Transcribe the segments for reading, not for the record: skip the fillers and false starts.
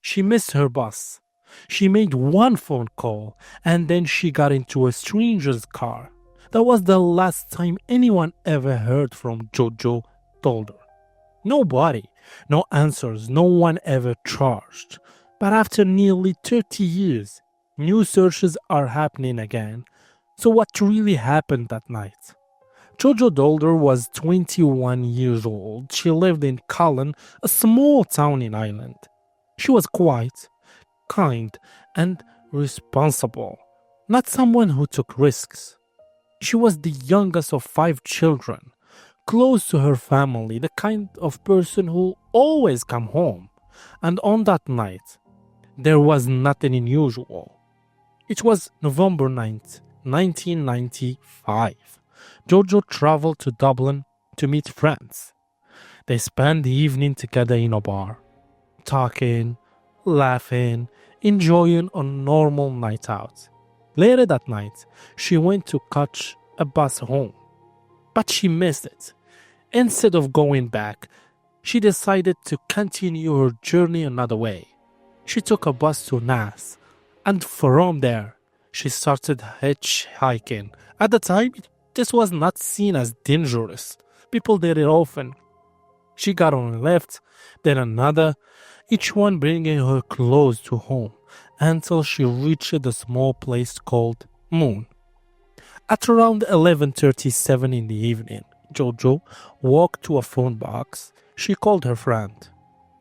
She missed her bus. She made one phone call and then she got into a stranger's car. That was the last time anyone ever heard from Jo Jo Dullard. Nobody, no answers, no one ever charged. But after nearly 30 years, new searches are happening again. So what really happened that night? Jo Jo Dullard was 21 years old. She lived in Cullen, a small town in Ireland. She was quiet, kind, and responsible. Not someone who took risks. She was the youngest of 5 children, close to her family, the kind of person who always come home. And on that night, there was nothing unusual. It was November 9th, 1995. Jo Jo traveled to Dublin to meet friends. They spent the evening together in a bar, talking, laughing, enjoying a normal night out. Later that night, she went to catch a bus home, but she missed it. Instead of going back, she decided to continue her journey another way. She took a bus to Naas, and from there, she started hitchhiking. At the time, this was not seen as dangerous. People did it often. She got on a lift, then another, each one bringing her close to home, until she reached a small place called Moone. At around 11:37 in the evening, Jo Jo walked to a phone box. She called her friend.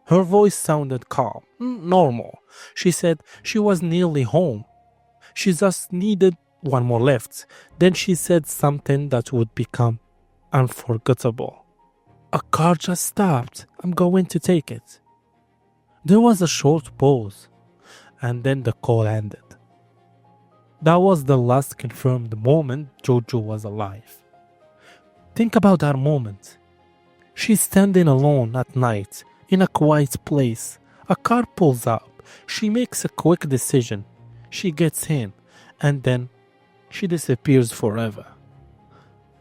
Her voice sounded calm, normal. She said she was nearly home. She just needed one more lift. Then she said something that would become unforgettable. "A car just stopped. I'm going to take it." There was a short pause, and then the call ended. That was the last confirmed moment Jo Jo was alive. Think about that moment. She's standing alone at night in a quiet place. A car pulls up. She makes a quick decision. She gets in, and then she disappears forever.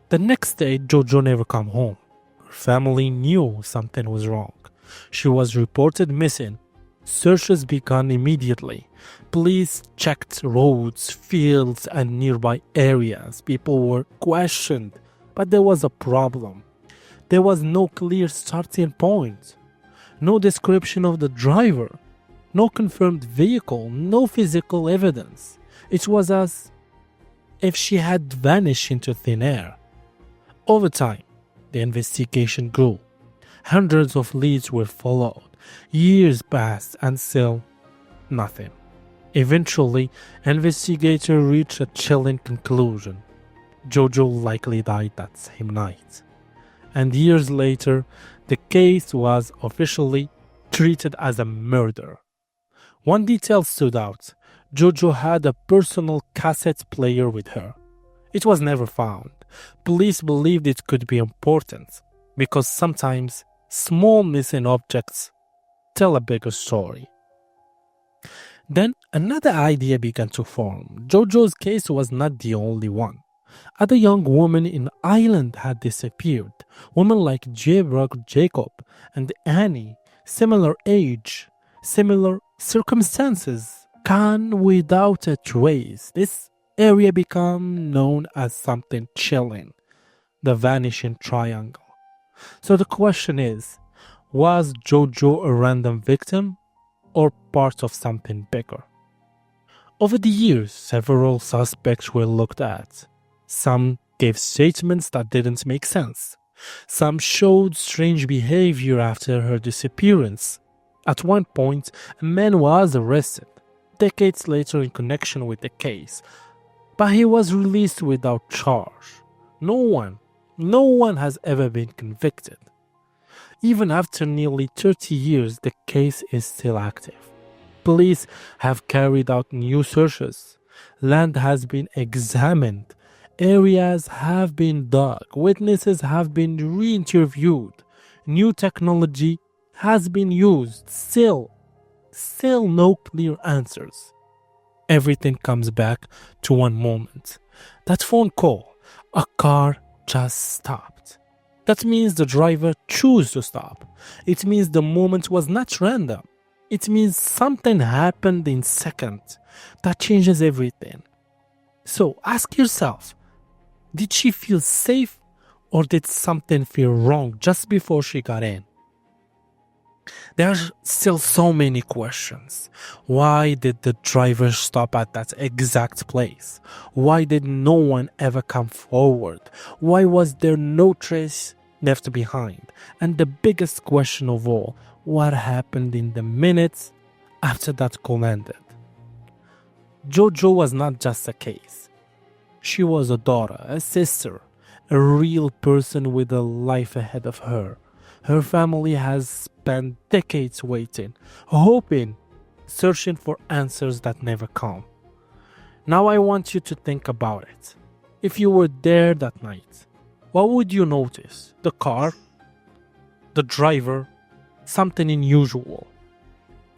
The next day, Jo Jo never came home. Her family knew something was wrong. She was reported missing. Searches began immediately. Police checked roads, fields, and nearby areas. People were questioned, but there was a problem. There was no clear starting point, no description of the driver, no confirmed vehicle, no physical evidence. It was as if she had vanished into thin air. Over time, the investigation grew. Hundreds of leads were followed. Years passed and still nothing. Eventually, investigators reached a chilling conclusion. Jo Jo likely died that same night. And years later, the case was officially treated as a murder. One detail stood out. Jo Jo had a personal cassette player with her. It was never found. Police believed it could be important because sometimes small missing objects tell a bigger story. Then another idea began to form. Jo Jo's case was not the only one. Other young women in Ireland had disappeared. Women like Deirdre Jacob and Annie, similar age, similar circumstances, gone without a trace. This area became known as something chilling, the vanishing triangle. So the question is, was Jo Jo a random victim or part of something bigger? Over the years, several suspects were looked at. Some gave statements that didn't make sense. Some showed strange behavior after her disappearance. At one point, a man was arrested, decades later in connection with the case, but he was released without charge. No one has ever been convicted. Even after nearly 30 years, the case is still active. Police have carried out new searches. Land has been examined. Areas have been dug. Witnesses have been re-interviewed. New technology has been used. Still no clear answers. Everything comes back to one moment. That phone call. A car just stopped. That means the driver chose to stop. It means the moment was not random. It means something happened in seconds that changes everything. So ask yourself, did she feel safe or did something feel wrong just before she got in? There are still so many questions. Why did the driver stop at that exact place? Why did no one ever come forward? Why was there no trace left behind? And the biggest question of all, what happened in the minutes after that call ended? Jo Jo was not just a case. She was a daughter, a sister, a real person with a life ahead of her. Her family has spent decades waiting, hoping, searching for answers that never come. Now I want you to think about it. If you were there that night, what would you notice? The car? The driver? Something unusual?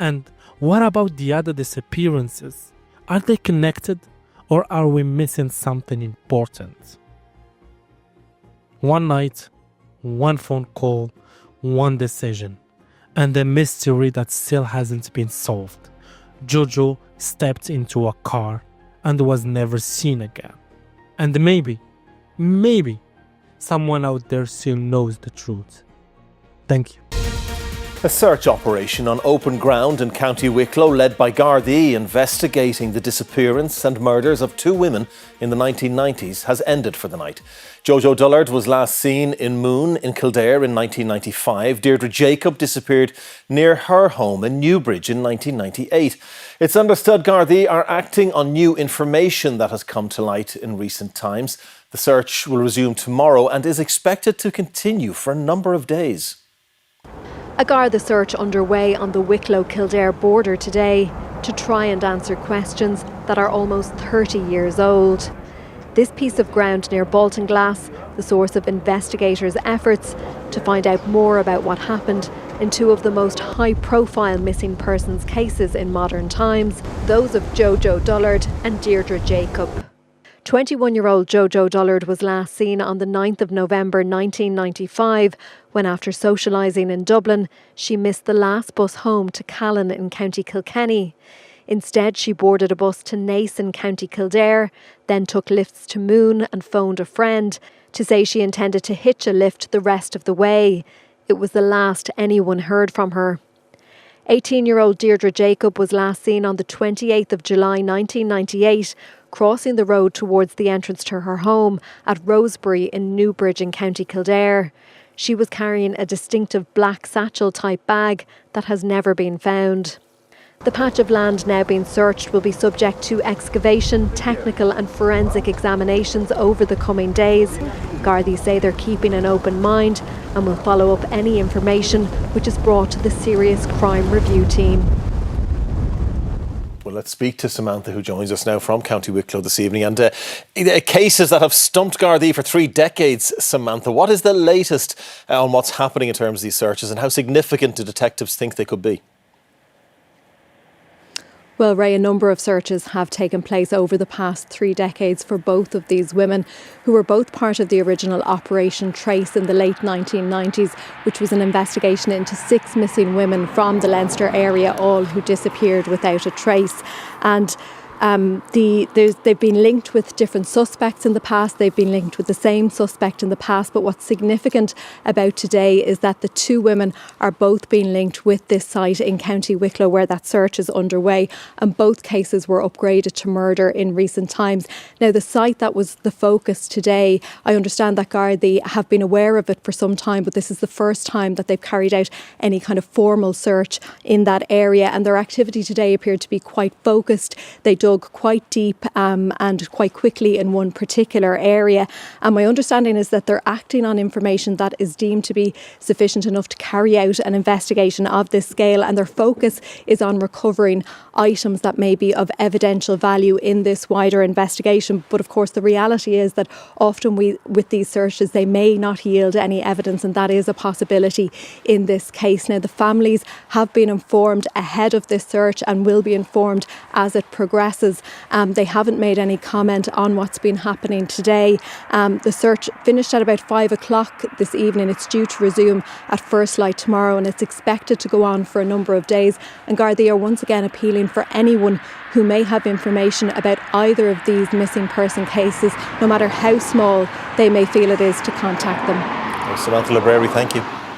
And what about the other disappearances? Are they connected or are we missing something important? One night, one phone call, one decision, and a mystery that still hasn't been solved. Jo Jo stepped into a car and was never seen again. And maybe, someone out there still knows the truth. Thank you. A search operation on open ground in County Wicklow led by Gardaí investigating the disappearance and murders of two women in the 1990s has ended for the night. Jo Jo Dullard was last seen in Moone in Kildare in 1995. Deirdre Jacob disappeared near her home in Newbridge in 1998. It's understood Gardaí are acting on new information that has come to light in recent times. The search will resume tomorrow and is expected to continue for a number of days. A Garda search underway on the Wicklow-Kildare border today to try and answer questions that are almost 30 years old. This piece of ground near Baltinglass, the source of investigators' efforts to find out more about what happened in two of the most high-profile missing persons cases in modern times, those of Jo Jo Dullard and Deirdre Jacob. 21-year-old Jo Jo Dullard was last seen on the 9th of November 1995 when, after socialising in Dublin, she missed the last bus home to Callan in County Kilkenny. Instead, she boarded a bus to Naas in County Kildare, then took lifts to Moone and phoned a friend to say she intended to hitch a lift the rest of the way. It was the last anyone heard from her. 18-year-old Deirdre Jacob was last seen on the 28th of July 1998, crossing the road towards the entrance to her home at Rosebery in Newbridge in County Kildare. She was carrying a distinctive black satchel-type bag that has never been found. The patch of land now being searched will be subject to excavation, technical and forensic examinations over the coming days. Gardaí say they're keeping an open mind and will follow up any information which is brought to the Serious Crime Review team. Well, let's speak to Samantha, who joins us now from County Wicklow this evening. And cases that have stumped Gardaí for 3 decades, Samantha, what is the latest on what's happening in terms of these searches and how significant do detectives think they could be? Well, Ray, a number of searches have taken place over the past 3 decades for both of these women, who were both part of the original Operation Trace in the late 1990s, which was an investigation into 6 missing women from the Leinster area, all who disappeared without a trace. And they've been linked with different suspects in the past. They've been linked with the same suspect in the past. But what's significant about today is that the 2 women are both being linked with this site in County Wicklow where that search is underway. And both cases were upgraded to murder in recent times. Now, the site that was the focus today, I understand that Gardaí have been aware of it for some time, but this is the first time that they've carried out any kind of formal search in that area. And their activity today appeared to be quite focused. They dug quite deep and quite quickly in one particular area. And my understanding is that they're acting on information that is deemed to be sufficient enough to carry out an investigation of this scale. And their focus is on recovering items that may be of evidential value in this wider investigation. But of course, the reality is that often with these searches, they may not yield any evidence. And that is a possibility in this case. Now, the families have been informed ahead of this search and will be informed as it progresses. addresses. They haven't made any comment on what's been happening today. The search finished at about 5 o'clock this evening. It's due to resume at first light tomorrow, and it's expected to go on for a number of days. And Gardaí are once again appealing for anyone who may have information about either of these missing person cases, no matter how small they may feel it is, to contact them. Samantha Library, thank you.